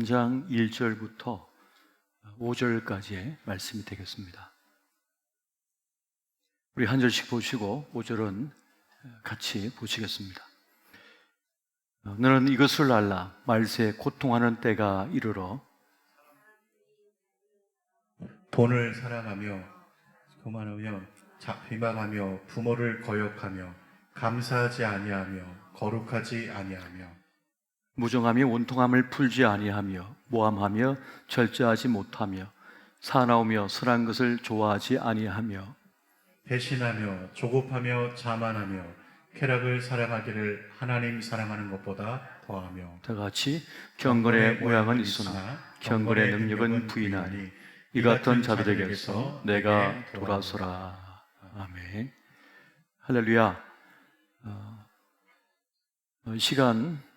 3장 1절부터 5절까지의 말씀이 되겠습니다. 우리 한 절씩 보시고 5절은 같이 보시겠습니다. 너는 이것을 알라. 말세에 고통하는 때가 이르러 돈을 사랑하며 교만하며 비방하며 부모를 거역하며 감사하지 아니하며 거룩하지 아니하며 무정하며 원통함을 풀지 아니하며 모함하며 절제하지 못하며 사나우며 선한 것을 좋아하지 아니하며 배신하며 조급하며 자만하며 쾌락을 사랑하기를 하나님 사랑하는 것보다 더하며 다 같이 경건의 모양은 있으나 경건의 능력은 부인하니 이 같은 자들에게서 내가 돌아서라. 아멘. 할렐루야. 이 시간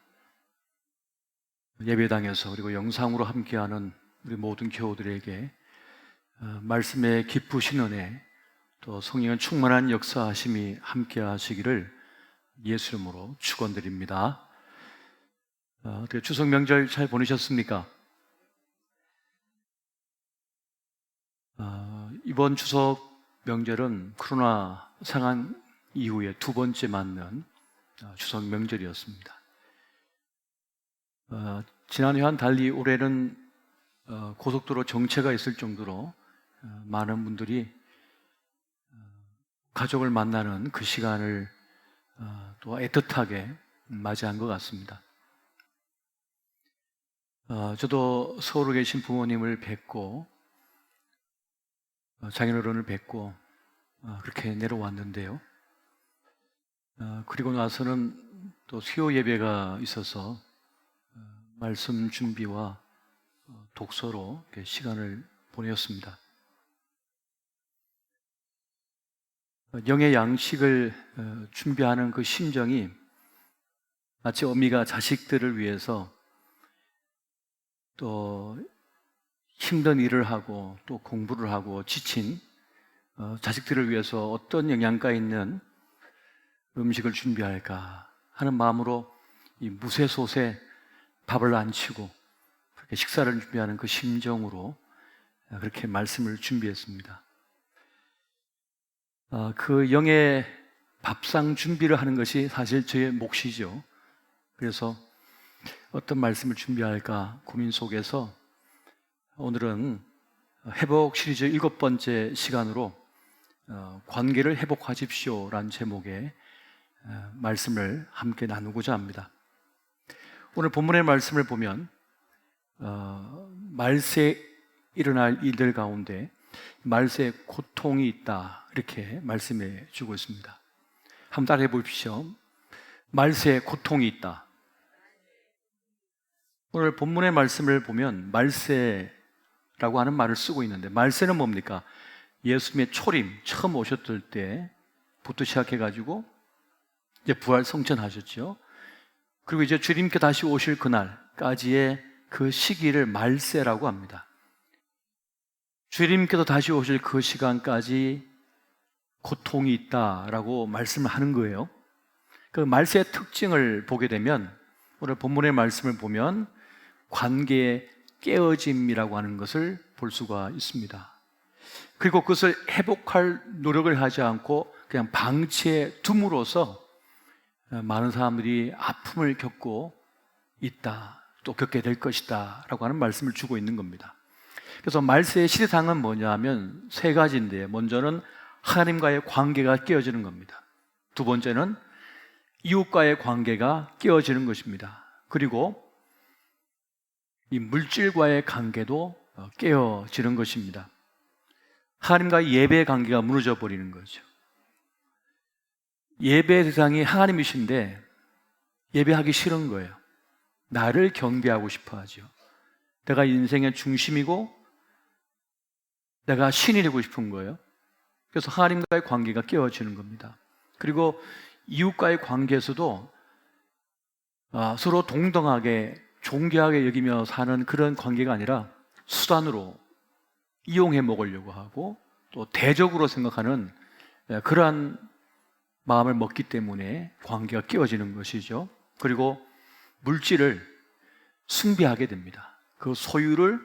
예배당에서 그리고 영상으로 함께하는 우리 모든 교우들에게 말씀의 깊으신 은혜, 또 성령의 충만한 역사하심이 함께하시기를 예수 이름으로 축원드립니다. 어떻게 추석 명절 잘 보내셨습니까? 이번 추석 명절은 코로나 상황 이후에 두 번째 맞는 추석 명절이었습니다. 지난해와는 달리 올해는 고속도로 정체가 있을 정도로 많은 분들이 가족을 만나는 그 시간을 또 애틋하게 맞이한 것 같습니다. 저도 서울에 계신 부모님을 뵙고 장인어른을 뵙고 그렇게 내려왔는데요. 그리고 나서는 또 수요 예배가 있어서 말씀 준비와 독서로 시간을 보내었습니다. 영의 양식을 준비하는 그 심정이 마치 어미가 자식들을 위해서 또 힘든 일을 하고 또 공부를 하고 지친 자식들을 위해서 어떤 영양가 있는 음식을 준비할까 하는 마음으로 이 무쇠솥에 밥을 안 치고 그렇게 식사를 준비하는 그 심정으로 그렇게 말씀을 준비했습니다. 그 영의 밥상 준비를 하는 것이 사실 저의 몫이죠. 그래서 어떤 말씀을 준비할까 고민 속에서 오늘은 회복 시리즈 7번째 시간으로 관계를 회복하십시오 라는 제목의 말씀을 함께 나누고자 합니다. 오늘 본문의 말씀을 보면 말세에 일어날 일들 가운데 말세에 고통이 있다 이렇게 말씀해 주고 있습니다. 한번 따라해 보십시오. 말세에 고통이 있다. 오늘 본문의 말씀을 보면 말세라고 하는 말을 쓰고 있는데 말세는 뭡니까? 예수님의 초림 처음 오셨을 때부터 시작해가지고 이제 부활 성천하셨죠. 그리고 이제 주님께 다시 오실 그날까지의 그 시기를 말세라고 합니다. 주님께서 다시 오실 그 시간까지 고통이 있다라고 말씀을 하는 거예요. 그 말세의 특징을 보게 되면 오늘 본문의 말씀을 보면 관계의 깨어짐이라고 하는 것을 볼 수가 있습니다. 그리고 그것을 회복할 노력을 하지 않고 그냥 방치해 둠으로써 많은 사람들이 아픔을 겪고 있다, 또 겪게 될 것이다 라고 하는 말씀을 주고 있는 겁니다. 그래서 말세의 시대상은 뭐냐 하면 세 가지인데, 먼저는 하나님과의 관계가 깨어지는 겁니다. 두 번째는 이웃과의 관계가 깨어지는 것입니다. 그리고 이 물질과의 관계도 깨어지는 것입니다. 하나님과의 예배의 관계가 무너져 버리는 거죠. 예배 대상이 하나님이신데 예배하기 싫은 거예요. 나를 경배하고 싶어 하죠. 내가 인생의 중심이고 내가 신이 되고 싶은 거예요. 그래서 하나님과의 관계가 깨어지는 겁니다. 그리고 이웃과의 관계에서도 서로 동등하게 존귀하게 여기며 사는 그런 관계가 아니라 수단으로 이용해 먹으려고 하고 또 대적으로 생각하는 그러한 마음을 먹기 때문에 관계가 깨어지는 것이죠. 그리고 물질을 숭배하게 됩니다. 그 소유를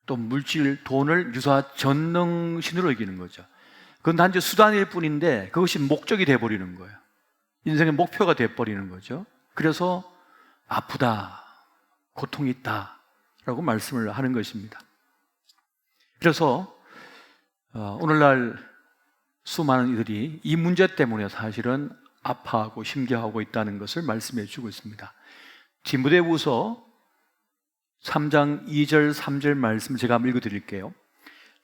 또 물질, 돈을 유사 전능신으로 여기는 거죠. 그건 단지 수단일 뿐인데 그것이 목적이 돼버리는 거예요. 인생의 목표가 돼버리는 거죠. 그래서 아프다, 고통이 있다 라고 말씀을 하는 것입니다. 그래서 오늘날 수많은 이들이 이 문제 때문에 사실은 아파하고 힘겨워하고 있다는 것을 말씀해 주고 있습니다. 디모데후서 3장 2절 3절 말씀 제가 한번 읽어드릴게요.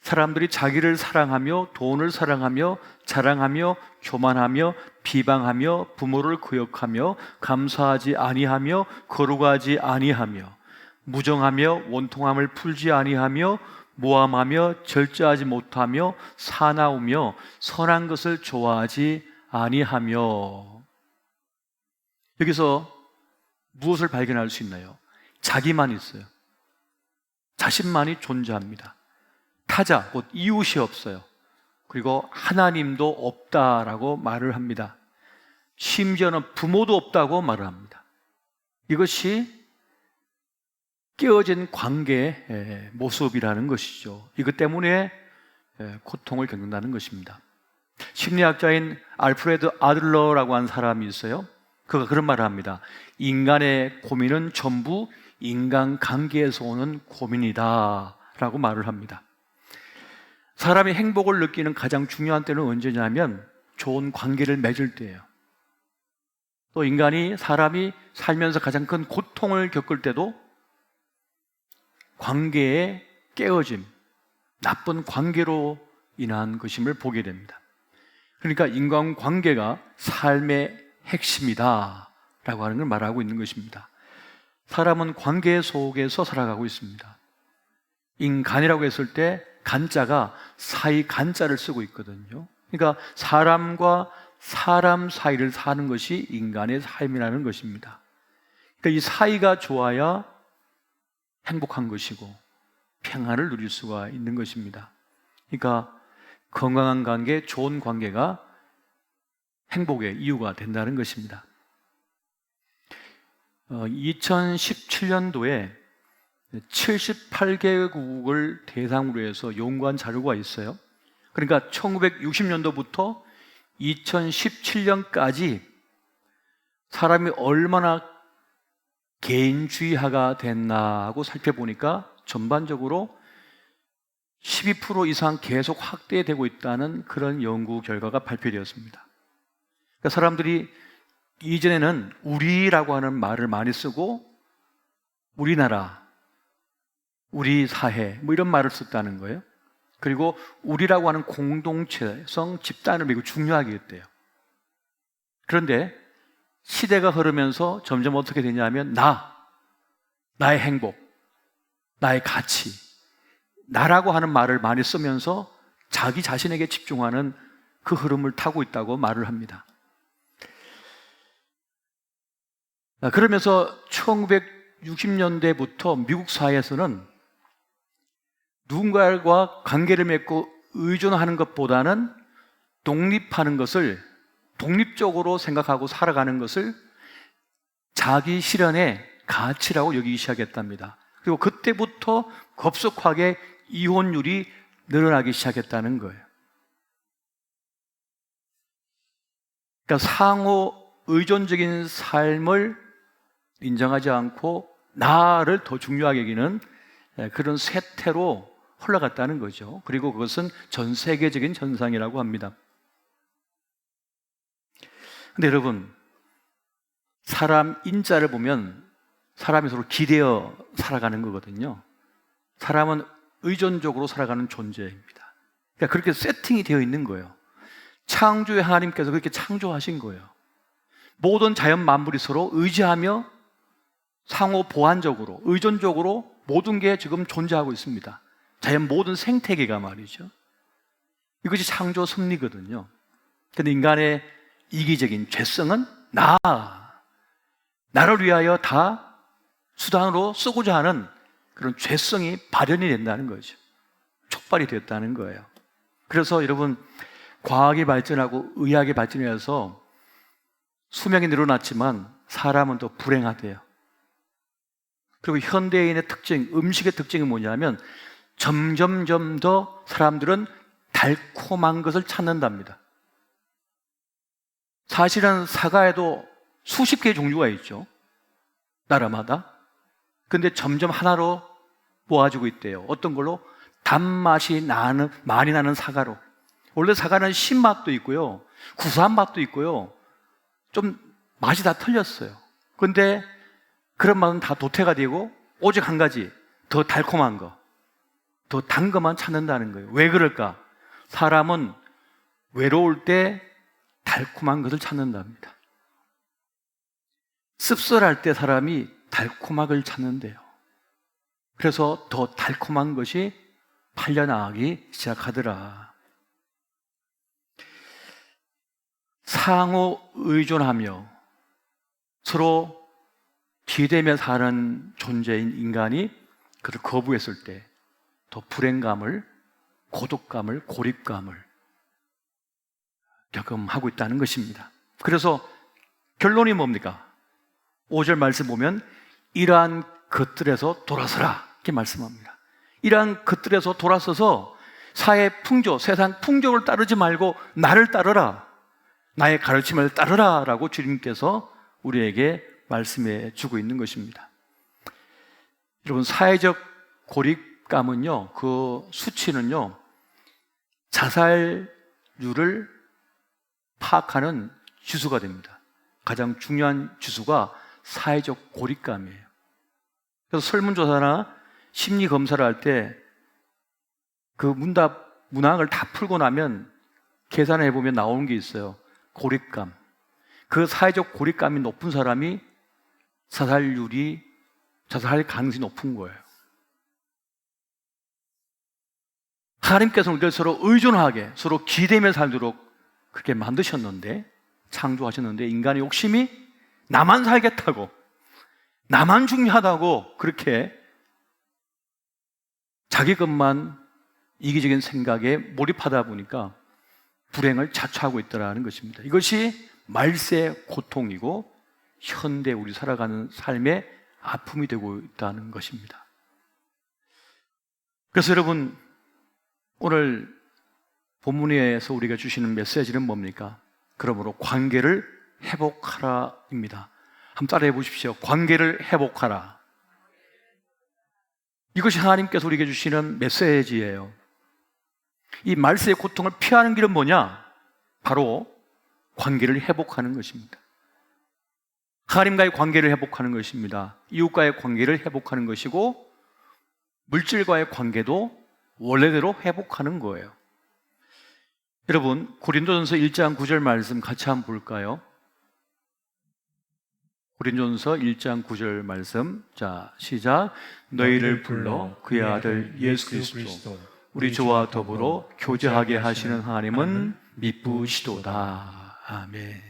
사람들이 자기를 사랑하며 돈을 사랑하며 자랑하며 교만하며 비방하며 부모를 거역하며 감사하지 아니하며 거룩하지 아니하며 무정하며 원통함을 풀지 아니하며 모함하며 절제하지 못하며 사나우며 선한 것을 좋아하지 아니하며. 여기서 무엇을 발견할 수 있나요? 자기만 있어요. 자신만이 존재합니다. 타자, 곧 이웃이 없어요. 그리고 하나님도 없다라고 말을 합니다. 심지어는 부모도 없다고 말을 합니다. 이것이 깨어진 관계의 모습이라는 것이죠. 이것 때문에 고통을 겪는다는 것입니다. 심리학자인 알프레드 아들러라고 하는 사람이 있어요. 그가 그런 말을 합니다. 인간의 고민은 전부 인간관계에서 오는 고민이다 라고 말을 합니다. 사람이 행복을 느끼는 가장 중요한 때는 언제냐면 좋은 관계를 맺을 때예요. 또 사람이 살면서 가장 큰 고통을 겪을 때도 관계의 깨어짐, 나쁜 관계로 인한 것임을 보게 됩니다. 그러니까 인간관계가 삶의 핵심이다 라고 하는 걸 말하고 있는 것입니다. 사람은 관계 속에서 살아가고 있습니다. 인간이라고 했을 때 간자가 사이 간자를 쓰고 있거든요. 그러니까 사람과 사람 사이를 사는 것이 인간의 삶이라는 것입니다. 그러니까 이 사이가 좋아야 행복한 것이고 평안을 누릴 수가 있는 것입니다. 그러니까 건강한 관계, 좋은 관계가 행복의 이유가 된다는 것입니다. 2017년도에 78개국을 대상으로 해서 연구한 자료가 있어요. 그러니까 1960년도부터 2017년까지 사람이 얼마나 개인주의화가 됐나 하고 살펴보니까 전반적으로 12% 이상 계속 확대되고 있다는 그런 연구 결과가 발표되었습니다. 그러니까 사람들이 이전에는 우리라고 하는 말을 많이 쓰고 우리나라, 우리 사회 뭐 이런 말을 썼다는 거예요. 그리고 우리라고 하는 공동체성 집단을 매우 중요하게 했대요. 그런데 시대가 흐르면서 점점 어떻게 되냐면 나의 행복, 나의 가치, 나라고 하는 말을 많이 쓰면서 자기 자신에게 집중하는 그 흐름을 타고 있다고 말을 합니다. 그러면서 1960년대부터 미국 사회에서는 누군가와 관계를 맺고 의존하는 것보다는 독립하는 것을, 독립적으로 생각하고 살아가는 것을 자기 실현의 가치라고 여기기 시작했답니다. 그리고 그때부터 급속하게 이혼율이 늘어나기 시작했다는 거예요. 그러니까 상호 의존적인 삶을 인정하지 않고 나를 더 중요하게 여기는 그런 쇠퇴로 흘러갔다는 거죠. 그리고 그것은 전 세계적인 현상이라고 합니다. 근데 여러분, 사람 인자를 보면 사람이 서로 기대어 살아가는 거거든요. 사람은 의존적으로 살아가는 존재입니다. 그러니까 그렇게 세팅이 되어 있는 거예요. 창조의 하나님께서 그렇게 창조하신 거예요. 모든 자연 만물이 서로 의지하며 상호 보완적으로, 의존적으로 모든 게 지금 존재하고 있습니다. 자연 모든 생태계가 말이죠. 이것이 창조 섭리거든요. 그런데 인간의 이기적인 죄성은 나를 위하여 다 수단으로 쓰고자 하는 그런 죄성이 발현이 된다는 거죠. 촉발이 됐다는 거예요. 그래서 여러분, 과학이 발전하고 의학이 발전해서 수명이 늘어났지만 사람은 더 불행하대요. 그리고 현대인의 특징, 음식의 특징이 뭐냐면 점점점 더 사람들은 달콤한 것을 찾는답니다. 사실은 사과에도 수십 개의 종류가 있죠, 나라마다. 근데 점점 하나로 모아지고 있대요. 어떤 걸로? 단맛이 많이 나는 사과로. 원래 사과는 신맛도 있고요, 구수한 맛도 있고요, 좀 맛이 다 틀렸어요. 근데 그런 맛은 다 도태가 되고 오직 한 가지, 더 달콤한 거, 더 단 것만 찾는다는 거예요. 왜 그럴까? 사람은 외로울 때 달콤한 것을 찾는답니다. 씁쓸할 때 사람이 달콤한 걸 찾는데요. 그래서 더 달콤한 것이 팔려나가기 시작하더라. 상호 의존하며 서로 기대며 사는 존재인 인간이 그를 거부했을 때 더 불행감을, 고독감을, 고립감을 경험하고 있다는 것입니다. 그래서 결론이 뭡니까? 5절 말씀 보면 이러한 것들에서 돌아서라 이렇게 말씀합니다. 이러한 것들에서 돌아서서 사회 풍조, 세상 풍조를 따르지 말고 나를 따르라, 나의 가르침을 따르라 라고 주님께서 우리에게 말씀해 주고 있는 것입니다. 여러분, 사회적 고립감은요, 그 수치는요, 자살률을 파악하는 지수가 됩니다. 가장 중요한 지수가 사회적 고립감이에요. 그래서 설문조사나 심리검사를 할 때 그 문항을 다 풀고 나면 계산해 보면 나오는 게 있어요. 고립감. 그 사회적 고립감이 높은 사람이 자살할 가능성이 높은 거예요. 하나님께서는 우리를 서로 의존하게, 서로 기대며 살도록 그렇게 만드셨는데, 창조하셨는데, 인간의 욕심이 나만 살겠다고, 나만 중요하다고 그렇게 자기 것만 이기적인 생각에 몰입하다 보니까 불행을 자초하고 있더라는 것입니다. 이것이 말세의 고통이고 현대 우리 살아가는 삶의 아픔이 되고 있다는 것입니다. 그래서 여러분, 오늘 본문에서 우리가 주시는 메시지는 뭡니까? 그러므로 관계를 회복하라입니다. 한번 따라해 보십시오. 관계를 회복하라. 이것이 하나님께서 우리에게 주시는 메시지예요. 이 말세의 고통을 피하는 길은 뭐냐? 바로 관계를 회복하는 것입니다. 하나님과의 관계를 회복하는 것입니다. 이웃과의 관계를 회복하는 것이고, 물질과의 관계도 원래대로 회복하는 거예요. 여러분, 고린도전서 1장 9절 말씀 같이 한번 볼까요? 고린도전서 1장 9절 말씀. 자, 시작. 너희를 불러 그의 아들 예수 그리스도 우리 주와 더불어 교제하게 하시는 하나님은 미쁘시도다. 아멘.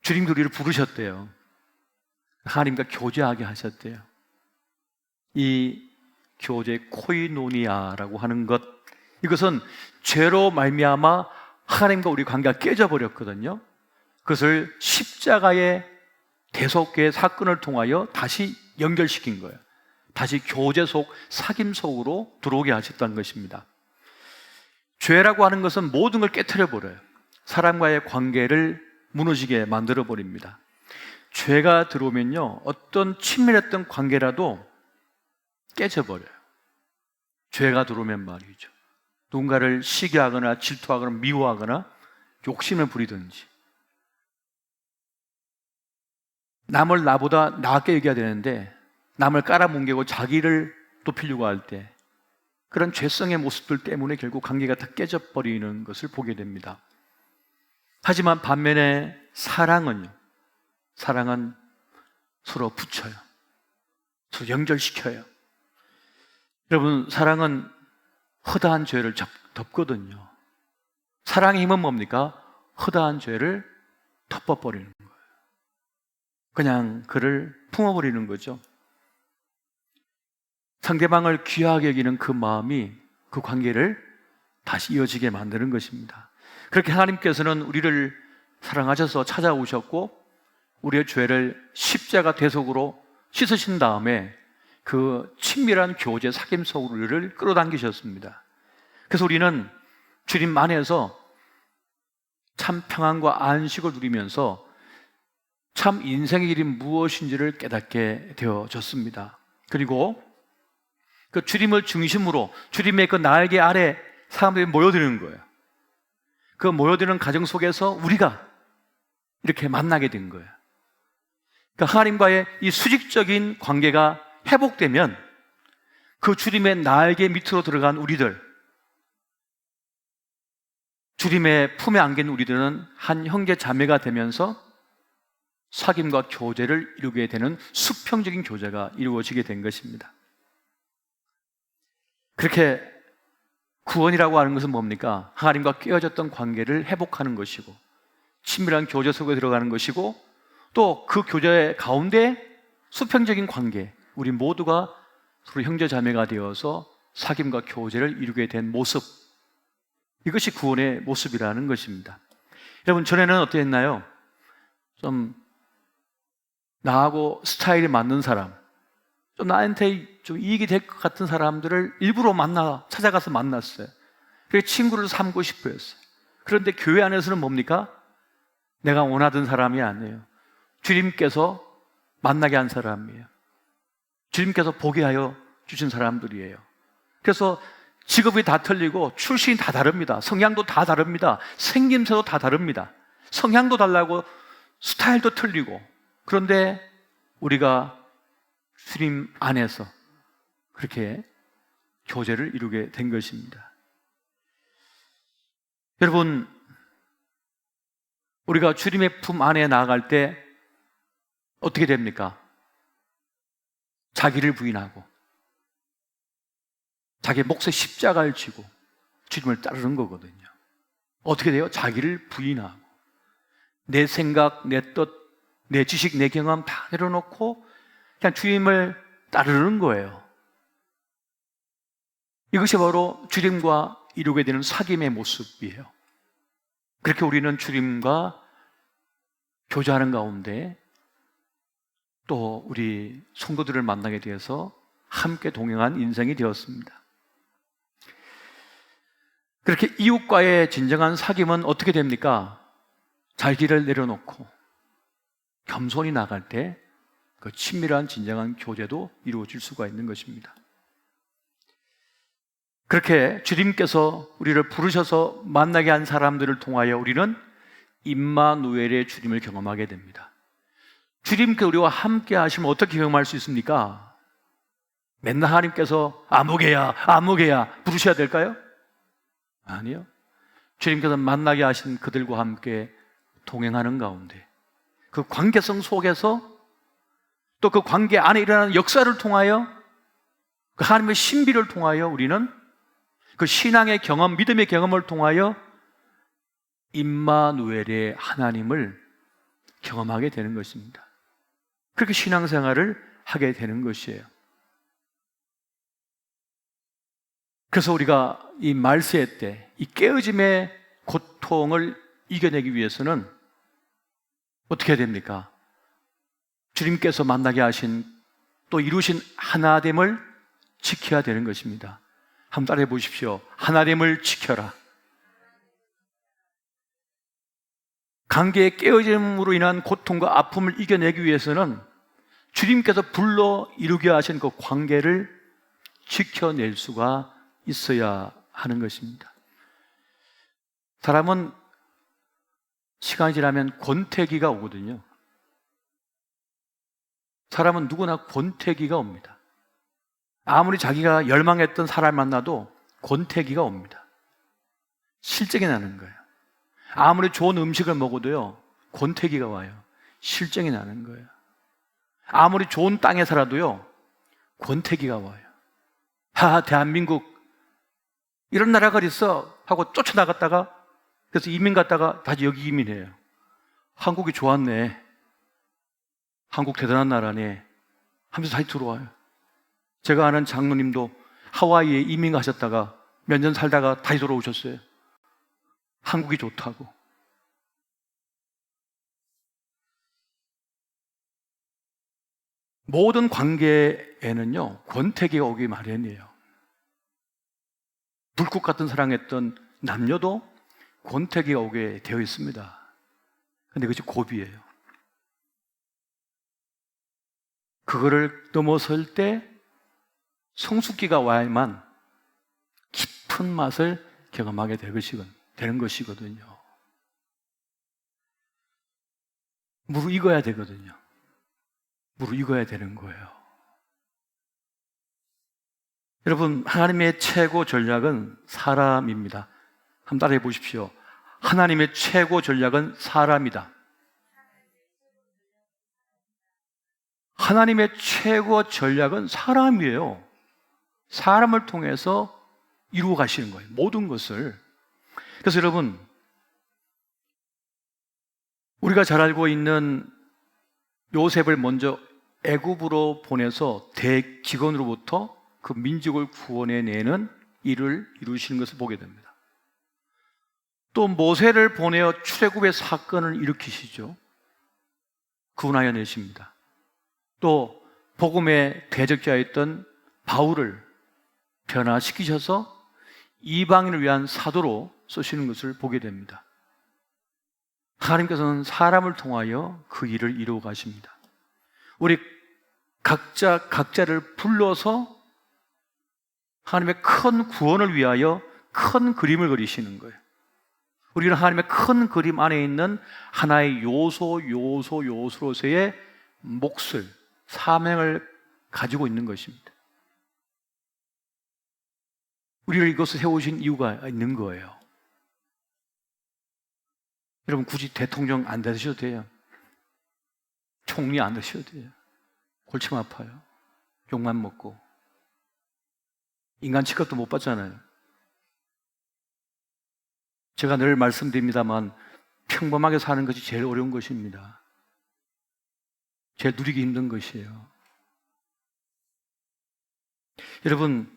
주님도 우리를 부르셨대요. 하나님과 교제하게 하셨대요. 이 교제 코이노니아라고 하는 것, 이것은 죄로 말미암아 하나님과 우리 관계가 깨져버렸거든요. 그것을 십자가의 대속의 사건을 통하여 다시 연결시킨 거예요. 다시 교제 속, 사귐 속으로 들어오게 하셨다는 것입니다. 죄라고 하는 것은 모든 걸 깨트려버려요. 사람과의 관계를 무너지게 만들어버립니다. 죄가 들어오면요, 어떤 친밀했던 관계라도 깨져버려요. 죄가 들어오면 말이죠. 누군가를 시기하거나 질투하거나 미워하거나 욕심을 부리든지, 남을 나보다 나게 얘기해야 되는데 남을 깔아뭉개고 자기를 높이려고 할 때 그런 죄성의 모습들 때문에 결국 관계가 다 깨져버리는 것을 보게 됩니다. 하지만 반면에 사랑은 서로 붙여요. 서로 연결시켜요. 여러분, 사랑은 허다한 죄를 덮거든요. 사랑의 힘은 뭡니까? 허다한 죄를 덮어버리는 거예요. 그냥 그를 품어버리는 거죠. 상대방을 귀하게 여기는 그 마음이 그 관계를 다시 이어지게 만드는 것입니다. 그렇게 하나님께서는 우리를 사랑하셔서 찾아오셨고 우리의 죄를 십자가 대속으로 씻으신 다음에 그 친밀한 교제 사귐 속으로 우리를 끌어당기셨습니다. 그래서 우리는 주님 안에서 참 평안과 안식을 누리면서 참 인생의 길이 무엇인지를 깨닫게 되어졌습니다. 그리고 그 주님을 중심으로 주님의 그 날개 아래 사람들이 모여드는 거예요. 그 모여드는 과정 속에서 우리가 이렇게 만나게 된 거예요. 그러니까 하나님과의 이 수직적인 관계가 회복되면 그 주님의 날개 밑으로 들어간 우리들, 주님의 품에 안긴 우리들은 한 형제 자매가 되면서 사귐과 교제를 이루게 되는 수평적인 교제가 이루어지게 된 것입니다. 그렇게 구원이라고 하는 것은 뭡니까? 하나님과 깨어졌던 관계를 회복하는 것이고 친밀한 교제 속에 들어가는 것이고 또 그 교제 가운데 수평적인 관계, 우리 모두가 서로 형제 자매가 되어서 사귐과 교제를 이루게 된 모습, 이것이 구원의 모습이라는 것입니다. 여러분, 전에는 어땠나요? 좀 나하고 스타일이 맞는 사람, 좀 나한테 좀 이익이 될 것 같은 사람들을 일부러 찾아가서 만났어요. 그래서 친구를 삼고 싶어 했어요. 그런데 교회 안에서는 뭡니까? 내가 원하던 사람이 아니에요. 주님께서 만나게 한 사람이에요. 주님께서 보게 하여 주신 사람들이에요. 그래서 직업이 다 틀리고 출신이 다 다릅니다. 성향도 다 다릅니다. 생김새도 다 다릅니다. 성향도 달라고 스타일도 틀리고, 그런데 우리가 주님 안에서 그렇게 교제를 이루게 된 것입니다. 여러분, 우리가 주님의 품 안에 나아갈 때 어떻게 됩니까? 자기를 부인하고 자기 몫의 십자가를 지고 주님을 따르는 거거든요. 어떻게 돼요? 자기를 부인하고 내 생각, 내 뜻, 내 지식, 내 경험 다 내려놓고 그냥 주님을 따르는 거예요. 이것이 바로 주님과 이루게 되는 사귐의 모습이에요. 그렇게 우리는 주님과 교제하는 가운데 또 우리 성도들을 만나게 되어서 함께 동행한 인생이 되었습니다. 그렇게 이웃과의 진정한 사귐은 어떻게 됩니까? 자기를 내려놓고 겸손히 나갈 때 그 친밀한 진정한 교제도 이루어질 수가 있는 것입니다. 그렇게 주님께서 우리를 부르셔서 만나게 한 사람들을 통하여 우리는 임마누엘의 주님을 경험하게 됩니다. 주님께 우리와 함께 하시면 어떻게 경험할 수 있습니까? 맨날 하나님께서 아무개야 부르셔야 될까요? 아니요. 주님께서 만나게 하신 그들과 함께 동행하는 가운데 그 관계성 속에서 또 그 관계 안에 일어나는 역사를 통하여 그 하나님의 신비를 통하여 우리는 그 신앙의 경험, 믿음의 경험을 통하여 임마누엘의 하나님을 경험하게 되는 것입니다. 그렇게 신앙생활을 하게 되는 것이에요. 그래서 우리가 이 말세 때 이 깨어짐의 고통을 이겨내기 위해서는 어떻게 해야 됩니까? 주님께서 만나게 하신 또 이루신 하나됨을 지켜야 되는 것입니다. 한번 따라해 보십시오. 하나됨을 지켜라. 관계의 깨어짐으로 인한 고통과 아픔을 이겨내기 위해서는 주님께서 불러 이루게 하신 그 관계를 지켜낼 수가 있어야 하는 것입니다. 사람은 시간이 지나면 권태기가 오거든요. 사람은 누구나 권태기가 옵니다. 아무리 자기가 열망했던 사람 만나도 권태기가 옵니다. 실증이 나는 거예요. 아무리 좋은 음식을 먹어도요, 권태기가 와요. 실증이 나는 거예요. 아무리 좋은 땅에 살아도요, 권태기가 와요. 대한민국 이런 나라가 있어 하고 쫓아나갔다가 그래서 이민 갔다가 다시 여기 이민해요. 한국이 좋았네. 한국 대단한 나라네 하면서 다시 들어와요. 제가 아는 장로님도 하와이에 이민 가셨다가 몇 년 살다가 다시 돌아오셨어요. 한국이 좋다고. 모든 관계에는요, 권태기가 오기 마련이에요. 불꽃 같은 사랑했던 남녀도 권태기가 오게 되어 있습니다. 근데 그것이 고비예요. 그거를 넘어설 때 성숙기가 와야만 깊은 맛을 경험하게 되는 것이거든요. 무르익어야 되거든요. 무르익어야 되는 거예요. 여러분, 하나님의 최고 전략은 사람입니다. 한번 따라해 보십시오. 하나님의 최고 전략은 사람이다. 하나님의 최고 전략은 사람이에요. 사람을 통해서 이루어 가시는 거예요. 모든 것을. 그래서 여러분, 우리가 잘 알고 있는 요셉을 먼저 애굽으로 보내서 대기근으로부터 그 민족을 구원해내는 일을 이루시는 것을 보게 됩니다. 또 모세를 보내어 출애굽의 사건을 일으키시죠. 구원하여 내십니다. 또 복음의 대적자였던 바울을 변화시키셔서 이방인을 위한 사도로 쓰시는 것을 보게 됩니다. 하나님께서는 사람을 통하여 그 일을 이루어 가십니다. 우리 각자를 불러서 하나님의 큰 구원을 위하여 큰 그림을 그리시는 거예요. 우리는 하나님의 큰 그림 안에 있는 하나의 요소로서의 몫을, 사명을 가지고 있는 것입니다. 우리를 이것을 세우신 이유가 있는 거예요. 여러분, 굳이 대통령 안 되셔도 돼요. 총리 안 되셔도 돼요. 골치가 아파요. 욕만 먹고. 인간 취급도 못 받잖아요. 제가 늘 말씀드립니다만 평범하게 사는 것이 제일 어려운 것입니다. 제일 누리기 힘든 것이에요. 여러분,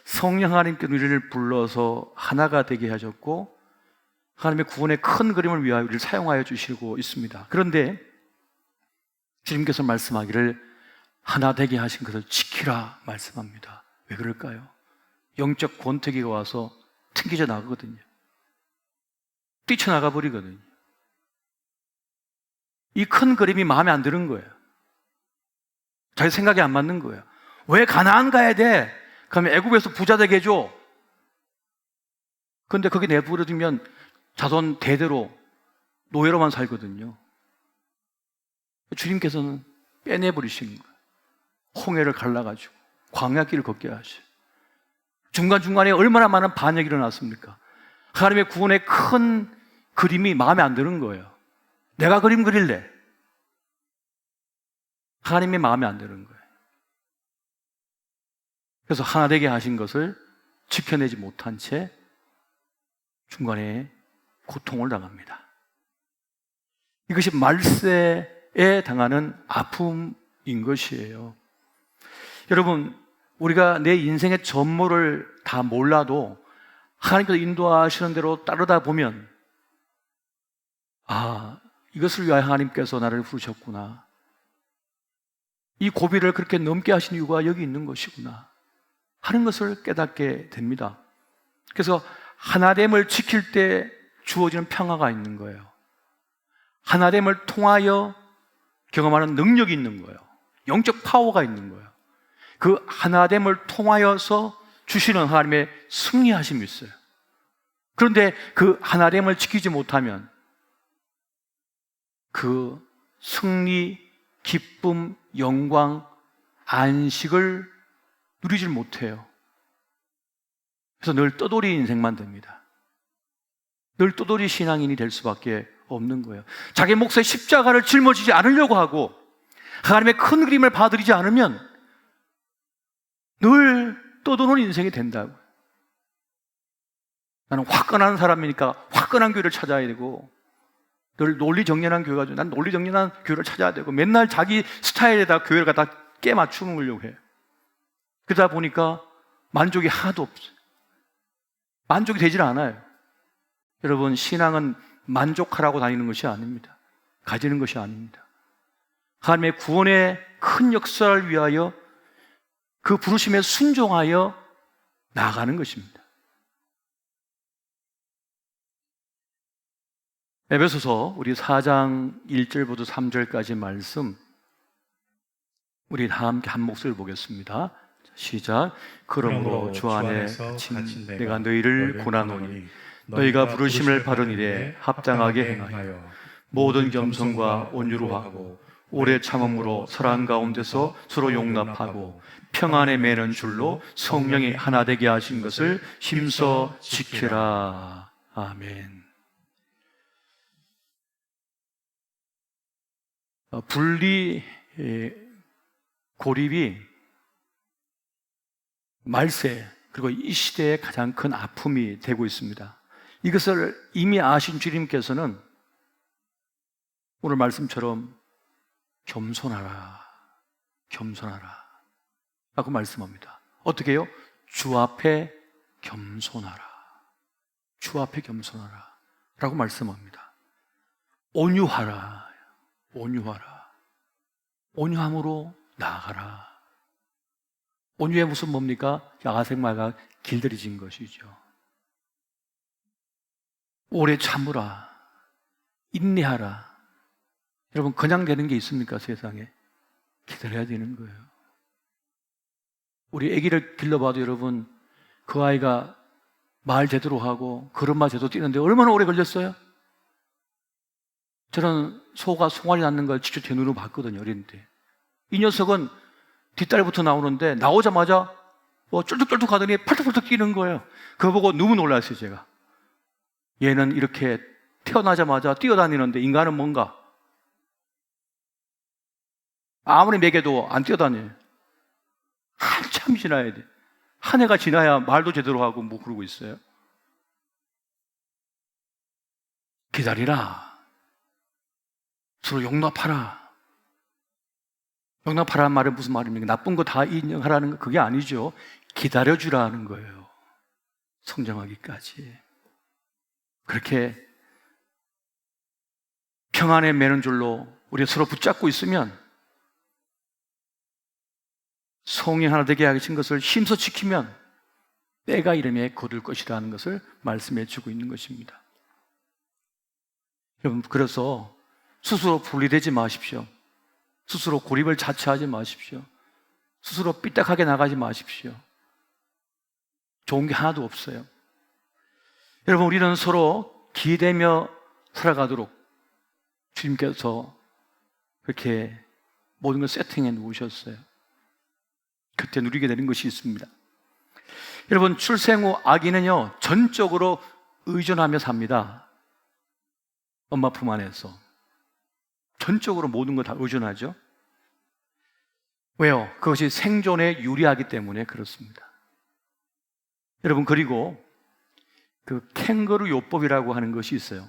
성령 하나님께서 우리를 불러서 하나가 되게 하셨고 하나님의 구원의 큰 그림을 위하여 우리를 사용하여 주시고 있습니다. 그런데 주님께서 말씀하기를 하나 되게 하신 것을 지키라 말씀합니다. 왜 그럴까요? 영적 권태기가 와서 튕겨져 나가거든요. 뛰쳐나가 버리거든요. 이 큰 그림이 마음에 안 드는 거예요. 자기 생각이 안 맞는 거예요. 왜 가나안 가야 돼? 그러면 애굽에서 부자 되게 해줘. 그런데 거기 내버려두면 자손 대대로 노예로만 살거든요. 주님께서는 빼내버리시는 거예요. 홍해를 갈라가지고 광야길을 걷게 하셔요. 중간중간에 얼마나 많은 반역이 일어났습니까? 하나님의 구원의 큰 그림이 마음에 안 드는 거예요. 내가 그림 그릴래. 하나님의 마음에 안 드는 거예요. 그래서 하나 되게 하신 것을 지켜내지 못한 채 중간에 고통을 당합니다. 이것이 말세에 당하는 아픔인 것이에요. 여러분, 우리가 내 인생의 전모를 다 몰라도 하나님께서 인도하시는 대로 따르다 보면 이것을 위하여 하나님께서 나를 부르셨구나. 이 고비를 그렇게 넘게 하신 이유가 여기 있는 것이구나 하는 것을 깨닫게 됩니다. 그래서 하나됨을 지킬 때 주어지는 평화가 있는 거예요. 하나됨을 통하여 경험하는 능력이 있는 거예요. 영적 파워가 있는 거예요. 그 하나됨을 통하여서 주시는 하나님의 승리하심이 있어요. 그런데 그 하나됨을 지키지 못하면 그 승리, 기쁨, 영광, 안식을 누리질 못해요. 그래서 늘 떠돌이 인생만 됩니다. 늘 떠돌이 신앙인이 될 수밖에 없는 거예요. 자기 몫의 십자가를 짊어지지 않으려고 하고 하나님의 큰 그림을 받아들이지 않으면 늘 떠도는 인생이 된다고. 나는 화끈한 사람이니까 화끈한 교회를 찾아야 되고 늘 논리정연한 교회가 난 논리정연한 교회를 찾아야 되고 맨날 자기 스타일에다 교회를 갖다 깨 맞추려고 해요. 그러다 보니까 만족이 하나도 없어요. 만족이 되질 않아요. 여러분, 신앙은 만족하라고 다니는 것이 아닙니다. 가지는 것이 아닙니다. 하나님의 구원의 큰 역사를 위하여 그 부르심에 순종하여 나아가는 것입니다. 에베소서 우리 4장 1절부터 3절까지 말씀 우리 다 함께 한 목소리를 보겠습니다. 시작. 그러므로 주 안에 갇힌 내가 너희를 권하노니 너희가 부르심을 받은 일에 합당하게 행하여 모든 겸손과 온유로 하고 오래 참음으로 사랑 가운데서 서로 용납하고 평안에 매는 줄로 성령이 하나 되게 하신 것을 힘써 지키라. 아멘. 분리 고립이 말세 그리고 이 시대의 가장 큰 아픔이 되고 있습니다. 이것을 이미 아신 주님께서는 오늘 말씀처럼 겸손하라 라고 말씀합니다. 어떻게 해요? 주 앞에 겸손하라 라고 말씀합니다. 온유하라 온유함으로 나아가라. 온유의 무슨 뭡니까? 야가생마가 길들여진 것이죠. 오래 참으라, 인내하라. 여러분 그냥 되는 게 있습니까? 세상에 기다려야 되는 거예요. 우리 아기를 길러봐도 여러분 그 아이가 말 제대로 하고 걸음마 제대로 뛰는데 얼마나 오래 걸렸어요? 저는 소가 송아리 낳는 걸 직접 제 눈으로 봤거든요, 어릴 때. 이 녀석은 뒷다리부터 나오는데 나오자마자 쫄뚝쫄뚝 하더니 팔뚝팔뚝 뛰는 거예요. 그거 보고 너무 놀랐어요, 제가. 얘는 이렇게 태어나자마자 뛰어다니는데 인간은 뭔가? 아무리 먹여도 안 뛰어다녀요. 한참 지나야 돼. 한 해가 지나야 말도 제대로 하고 뭐 그러고 있어요. 기다리라. 서로 용납하라. 용납하라는 말은 무슨 말입니까? 나쁜 거 다 인정하라는 거 그게 아니죠. 기다려주라는 거예요. 성장하기까지. 그렇게 평안에 매는 줄로 우리 서로 붙잡고 있으면 성령 하나 되게 하신 것을 힘써 지키면 때가 이름에 거둘 것이라는 것을 말씀해 주고 있는 것입니다. 여러분 그래서 스스로 분리되지 마십시오. 스스로 고립을 자처하지 마십시오. 스스로 삐딱하게 나가지 마십시오. 좋은 게 하나도 없어요. 여러분 우리는 서로 기대며 살아가도록 주님께서 그렇게 모든 걸 세팅해 놓으셨어요. 그때 누리게 되는 것이 있습니다. 여러분 출생 후 아기는요 전적으로 의존하며 삽니다. 엄마 품 안에서 전적으로 모든 걸 다 의존하죠. 왜요? 그것이 생존에 유리하기 때문에 그렇습니다. 여러분 그리고 그 캥거루 요법이라고 하는 것이 있어요.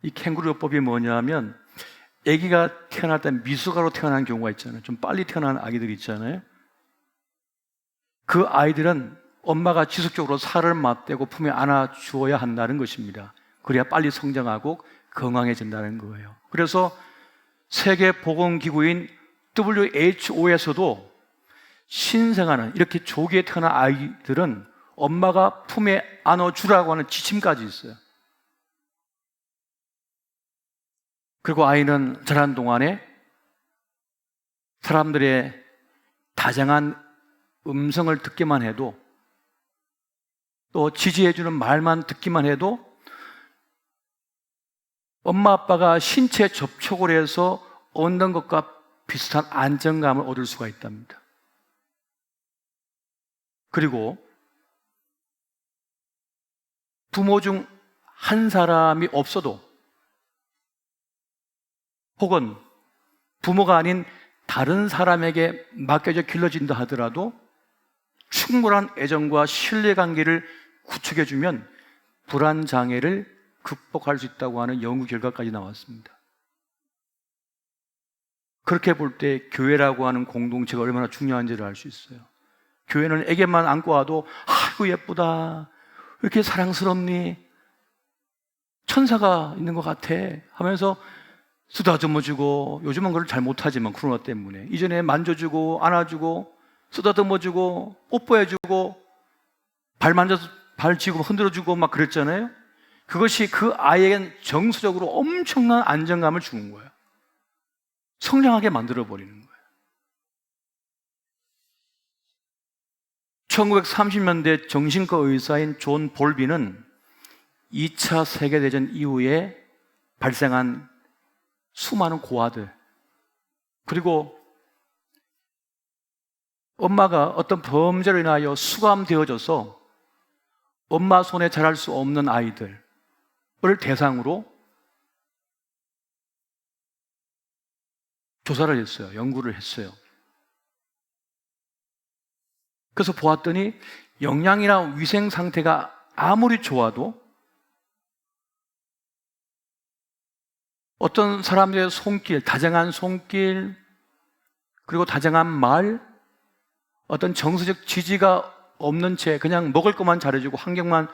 이 캥거루 요법이 뭐냐면 아기가 태어날 때 미숙아로 태어난 경우가 있잖아요. 좀 빨리 태어난 아기들 있잖아요. 그 아이들은 엄마가 지속적으로 살을 맞대고 품에 안아주어야 한다는 것입니다. 그래야 빨리 성장하고 건강해진다는 거예요. 그래서 세계보건기구인 WHO에서도 신생아는 이렇게 조기에 태어난 아이들은 엄마가 품에 안아주라고 하는 지침까지 있어요. 그리고 아이는 자라는 동안에 사람들의 다정한 음성을 듣기만 해도 또 지지해주는 말만 듣기만 해도 엄마 아빠가 신체 접촉을 해서 얻는 것과 비슷한 안정감을 얻을 수가 있답니다. 그리고 부모 중 한 사람이 없어도 혹은 부모가 아닌 다른 사람에게 맡겨져 길러진다 하더라도 충분한 애정과 신뢰관계를 구축해주면 불안장애를 극복할 수 있다고 하는 연구 결과까지 나왔습니다. 그렇게 볼 때 교회라고 하는 공동체가 얼마나 중요한지를 알 수 있어요. 교회는 애기만 안고 와도 아이고 예쁘다, 왜 이렇게 사랑스럽니, 천사가 있는 것 같아 하면서 쓰다듬어주고, 요즘은 그걸 잘 못하지만 코로나 때문에 이전에 만져주고 안아주고 쓰다듬어주고 뽀뽀해주고 발 만져서 발 쥐고 흔들어주고 막 그랬잖아요. 그것이 그 아이에겐 정서적으로 엄청난 안정감을 주는 거예요. 성장하게 만들어버리는 거예요. 1930년대 정신과 의사인 존 볼비는 2차 세계대전 이후에 발생한 수많은 고아들, 그리고 엄마가 어떤 범죄로 인하여 수감되어져서 엄마 손에 자랄 수 없는 아이들을 대상으로 조사를 했어요. 연구를 했어요. 그래서 보았더니 영양이나 위생 상태가 아무리 좋아도 어떤 사람들의 손길, 다정한 손길, 그리고 다정한 말, 어떤 정서적 지지가 없는 채 그냥 먹을 것만 잘해주고 환경만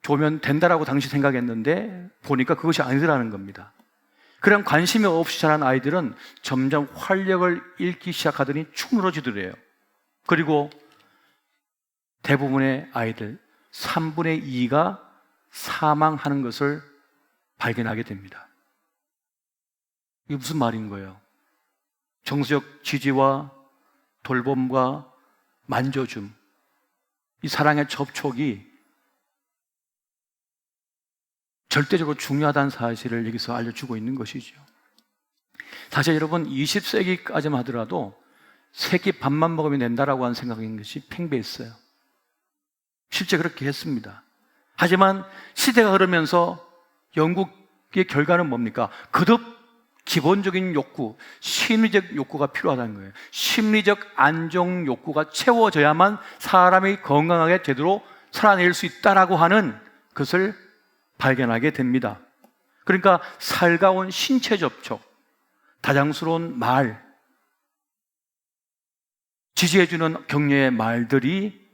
좋으면 된다라고 당시 생각했는데 보니까 그것이 아니더라는 겁니다. 그런 관심이 없이 자란 아이들은 점점 활력을 잃기 시작하더니 축 늘어지더래요. 그리고 대부분의 아이들 3분의 2가 사망하는 것을 발견하게 됩니다. 이게 무슨 말인 거예요? 정서적 지지와 돌봄과 만져줌, 이 사랑의 접촉이 절대적으로 중요하다는 사실을 여기서 알려주고 있는 것이죠. 사실 여러분 20세기까지만 하더라도 세 끼 밥만 먹으면 된다라고 하는 생각인 것이 팽배했어요. 실제 그렇게 했습니다. 하지만 시대가 흐르면서 영국의 결과는 뭡니까? 거듭 기본적인 욕구, 심리적 욕구가 필요하다는 거예요. 심리적 안정 욕구가 채워져야만 사람이 건강하게 제대로 살아낼 수 있다라고 하는 것을 발견하게 됩니다. 그러니까 살가운 신체 접촉, 다정스러운 말, 지지해주는 격려의 말들이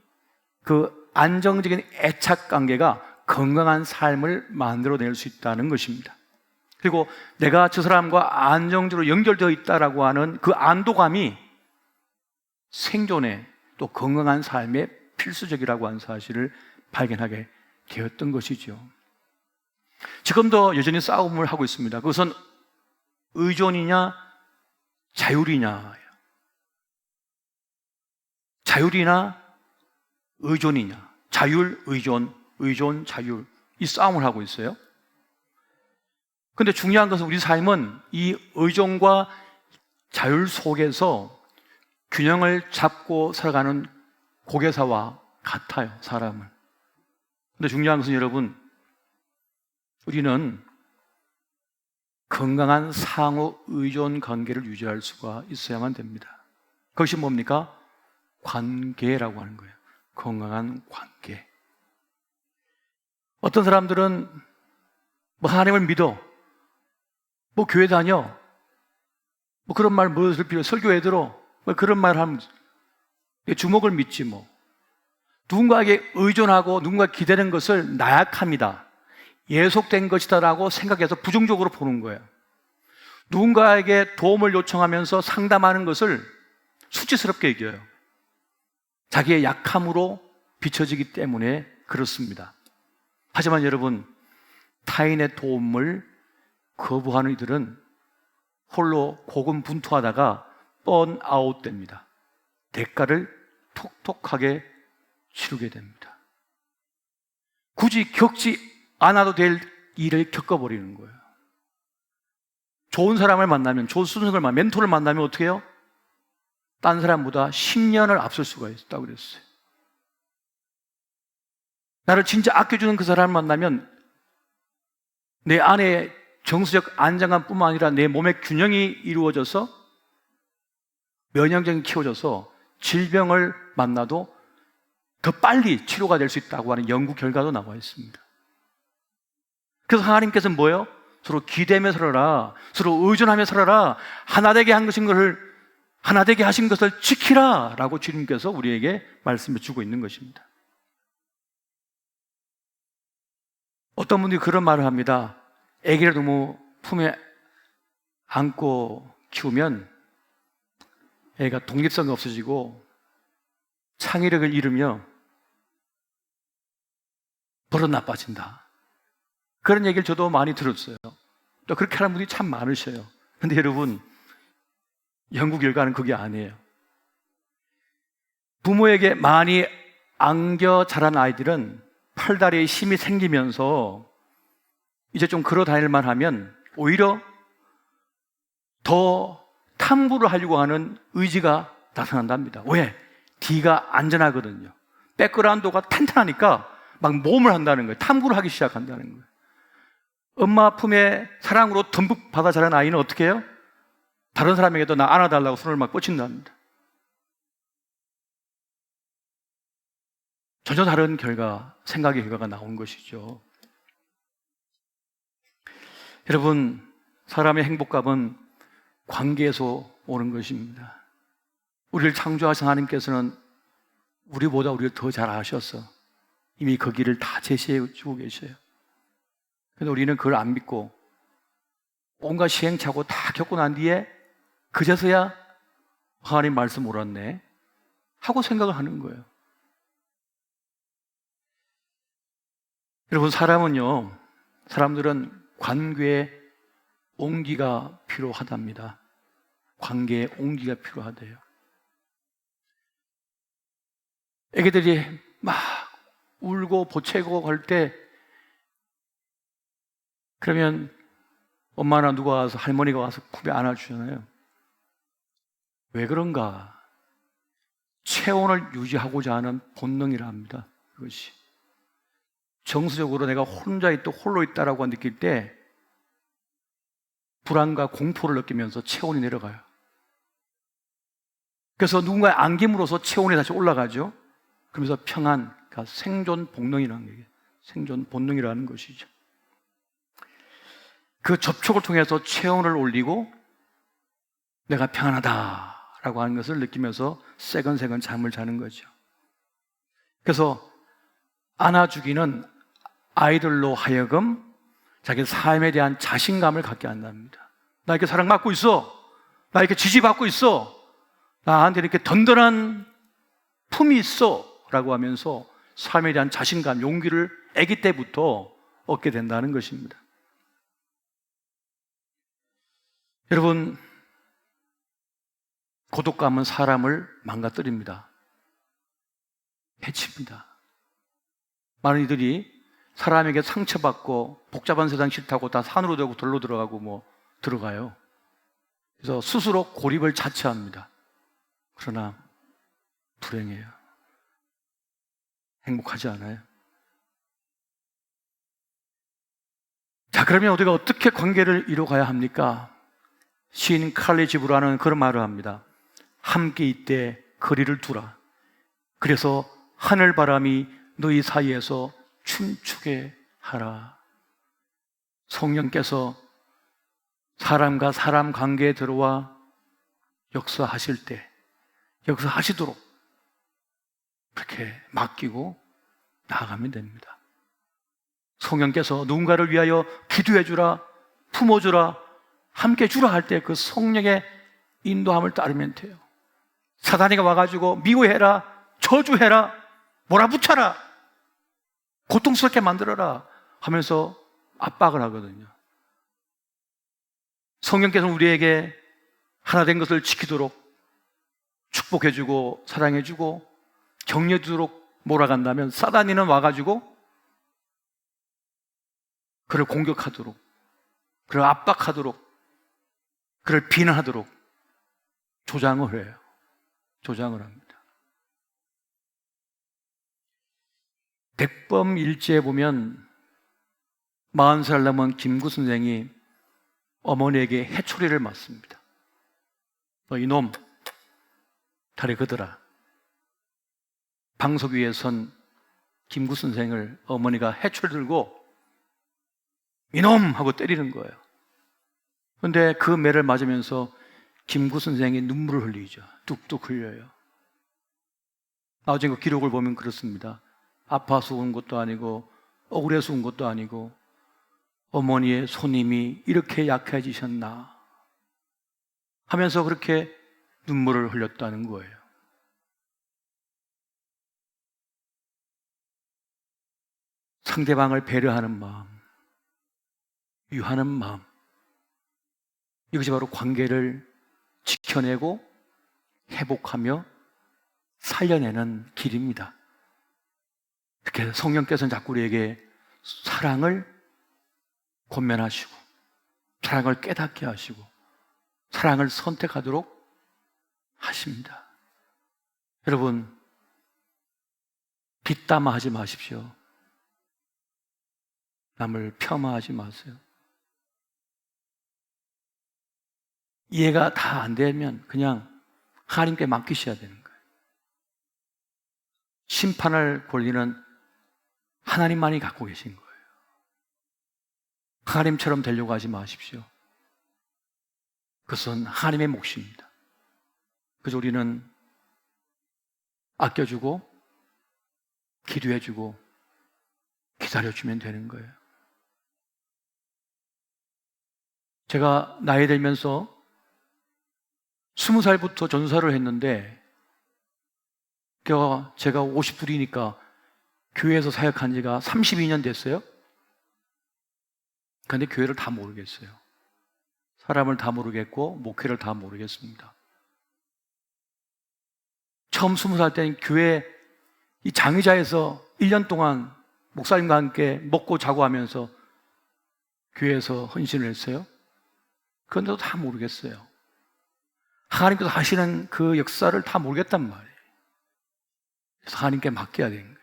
그 안정적인 애착 관계가 건강한 삶을 만들어낼 수 있다는 것입니다. 그리고 내가 저 사람과 안정적으로 연결되어 있다라고 하는 그 안도감이 생존에 또 건강한 삶에 필수적이라고 하는 사실을 발견하게 되었던 것이죠. 지금도 여전히 싸움을 하고 있습니다. 그것은 의존이냐 자율이냐, 자율이나 의존이냐, 자율, 의존, 의존, 자율, 이 싸움을 하고 있어요. 근데 중요한 것은 우리 삶은 이 의존과 자율 속에서 균형을 잡고 살아가는 고개사와 같아요, 사람은. 근데 중요한 것은 여러분, 우리는 건강한 상호 의존 관계를 유지할 수가 있어야만 됩니다. 그것이 뭡니까? 관계라고 하는 거예요. 건강한 관계. 어떤 사람들은 뭐 하나님을 믿어, 뭐 교회 다녀, 뭐 그런 말 무엇을 필요, 설교회 들어, 뭐 그런 말 하면 주목을 믿지 뭐. 누군가에게 의존하고 누군가 기대는 것을 나약합니다. 예속된 것이다라고 생각해서 부정적으로 보는 거예요. 누군가에게 도움을 요청하면서 상담하는 것을 수치스럽게 여겨요. 자기의 약함으로 비춰지기 때문에 그렇습니다. 하지만 여러분, 타인의 도움을 거부하는 이들은 홀로 고군분투하다가 번아웃 됩니다. 대가를 톡톡하게 치르게 됩니다. 굳이 겪지 않아도 될 일을 겪어버리는 거예요. 좋은 사람을 만나면, 좋은 스승을 만나면, 멘토를 만나면 어떻게 해요? 딴 사람보다 10년을 앞설 수가 있다고 그랬어요. 나를 진짜 아껴주는 그 사람을 만나면 내 안에 정서적 안정감뿐만 아니라 내 몸의 균형이 이루어져서 면역력이 키워져서 질병을 만나도 더 빨리 치료가 될 수 있다고 하는 연구 결과도 나와 있습니다. 그래서 하나님께서는 뭐예요? 서로 기대며 살아라, 서로 의존하며 살아라, 하나되게 하나되게 하신 것을 지키라 라고 주님께서 우리에게 말씀해 주고 있는 것입니다. 어떤 분들이 그런 말을 합니다. 아기를 너무 품에 안고 키우면 애가 독립성이 없어지고 창의력을 잃으며 버릇 나빠진다. 그런 얘기를 저도 많이 들었어요. 또 그렇게 하는 분들이 참 많으셔요. 근데 여러분, 연구 결과는 그게 아니에요. 부모에게 많이 안겨 자란 아이들은 팔다리에 힘이 생기면서 이제 좀 걸어 다닐만 하면 오히려 더 탐구를 하려고 하는 의지가 나타난답니다. 왜? 뒤가 안전하거든요. 백그라운드가 탄탄하니까 막 모험을 한다는 거예요. 탐구를 하기 시작한다는 거예요. 엄마 품에 사랑으로 듬뿍 받아 자란 아이는 어떻게 해요? 다른 사람에게도 나 안아달라고 손을 막 뻗친답니다. 전혀 다른 결과, 생각의 결과가 나온 것이죠. 여러분, 사람의 행복감은 관계에서 오는 것입니다. 우리를 창조하신 하나님께서는 우리보다 우리를 더 잘 아셔서 이미 그 길을 다 제시해 주고 계셔요. 근데 우리는 그걸 안 믿고 온갖 시행착오 다 겪고 난 뒤에 그제서야 하나님 말씀 옳았네 하고 생각을 하는 거예요. 여러분, 사람들은 관계에 온기가 필요하답니다. 관계에 온기가 필요하대요. 애기들이 막 울고 보채고 할 때, 그러면 엄마나 누가 와서, 할머니가 와서 품에 안아주잖아요. 왜 그런가? 체온을 유지하고자 하는 본능이라 합니다. 그것이. 정서적으로 내가 홀로 있다라고 느낄 때 불안과 공포를 느끼면서 체온이 내려가요. 그래서 누군가의 안김으로써 체온이 다시 올라가죠. 그러면서 평안, 그러니까 생존 본능이라는 게 생존 본능이라는 것이죠. 그 접촉을 통해서 체온을 올리고 내가 평안하다라고 하는 것을 느끼면서 새근새근 잠을 자는 거죠. 그래서 안아주기는 아이들로 하여금 자기 삶에 대한 자신감을 갖게 한답니다. 나 이렇게 사랑받고 있어. 나 이렇게 지지받고 있어. 나한테 이렇게 든든한 품이 있어. 라고 하면서 삶에 대한 자신감, 용기를 아기 때부터 얻게 된다는 것입니다. 여러분, 고독감은 사람을 망가뜨립니다. 해칩니다. 많은 이들이 사람에게 상처받고 복잡한 세상 싫다고 다 산으로 들고 돌로 들어가고 들어가요. 그래서 스스로 고립을 자처합니다. 그러나 불행해요. 행복하지 않아요. 자, 그러면 우리가 어떻게 관계를 이뤄가야 합니까? 시인 칼리 지브라는 그런 말을 합니다. 함께 있되 거리를 두라. 그래서 하늘바람이 너희 사이에서 춤추게 하라. 성령께서 사람과 사람 관계에 들어와 역사하실 때 역사하시도록 그렇게 맡기고 나아가면 됩니다. 성령께서 누군가를 위하여 기도해 주라, 품어주라, 함께 주라 할 때 그 성령의 인도함을 따르면 돼요. 사단이가 와가지고 미워해라, 저주해라, 몰아붙여라, 고통스럽게 만들어라 하면서 압박을 하거든요. 성령께서는 우리에게 하나 된 것을 지키도록 축복해주고 사랑해주고 격려해주도록 몰아간다면, 사단이는 와가지고 그를 공격하도록, 그를 압박하도록, 그를 비난하도록 조장을 해요. 조장을 합니다. 백범일지에 보면 40살 넘은 김구 선생이 어머니에게 해초리를 맞습니다. 너 이놈, 다리 걷어라. 방석 위에 선 김구 선생을 어머니가 해초를 들고 이놈! 하고 때리는 거예요. 그런데 그 매를 맞으면서 김구 선생이 눈물을 흘리죠. 뚝뚝 흘려요. 나중에 그 기록을 보면 그렇습니다. 아파서 운 것도 아니고 억울해서 운 것도 아니고 어머니의 손님이 이렇게 약해지셨나 하면서 그렇게 눈물을 흘렸다는 거예요. 상대방을 배려하는 마음, 유하는 마음, 이것이 바로 관계를 지켜내고 회복하며 살려내는 길입니다. 이렇게 성령께서는 자꾸 우리에게 사랑을 권면하시고 사랑을 깨닫게 하시고 사랑을 선택하도록 하십니다. 여러분, 뒷담화하지 마십시오. 남을 폄하하지 마세요. 이해가 다 안 되면 그냥 하나님께 맡기셔야 되는 거예요. 심판할 권리는 하나님만이 갖고 계신 거예요. 하나님처럼 되려고 하지 마십시오. 그것은 하나님의 몫입니다. 그래서 우리는 아껴주고 기도해주고 기다려주면 되는 거예요. 제가 나이 들면서 20살부터 전사를 했는데 제가 52이니까 교회에서 사역한 지가 32년 됐어요. 그런데 교회를 다 모르겠어요. 사람을 다 모르겠고 목회를 다 모르겠습니다. 처음 20살 때는 교회 이 장의자에서 1년 동안 목사님과 함께 먹고 자고 하면서 교회에서 헌신을 했어요. 그런데도 다 모르겠어요. 하나님께서 하시는 그 역사를 다 모르겠단 말이에요. 그래서 하나님께 맡겨야 되는 거예요.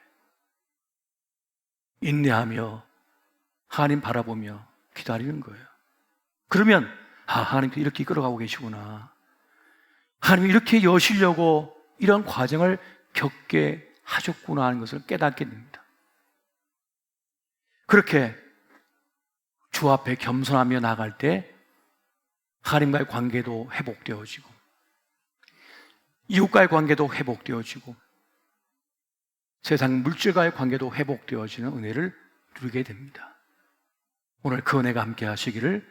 인내하며 하나님 바라보며 기다리는 거예요. 그러면 하나님께서 이렇게 이끌어가고 계시구나. 하나님이 이렇게 여시려고 이런 과정을 겪게 하셨구나 하는 것을 깨닫게 됩니다. 그렇게 주 앞에 겸손하며 나갈 때 하나님과의 관계도 회복되어지고 이웃과의 관계도 회복되어지고 세상 물질과의 관계도 회복되어지는 은혜를 누리게 됩니다. 오늘 그 은혜가 함께 하시기를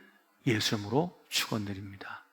예수 이름으로 축원드립니다.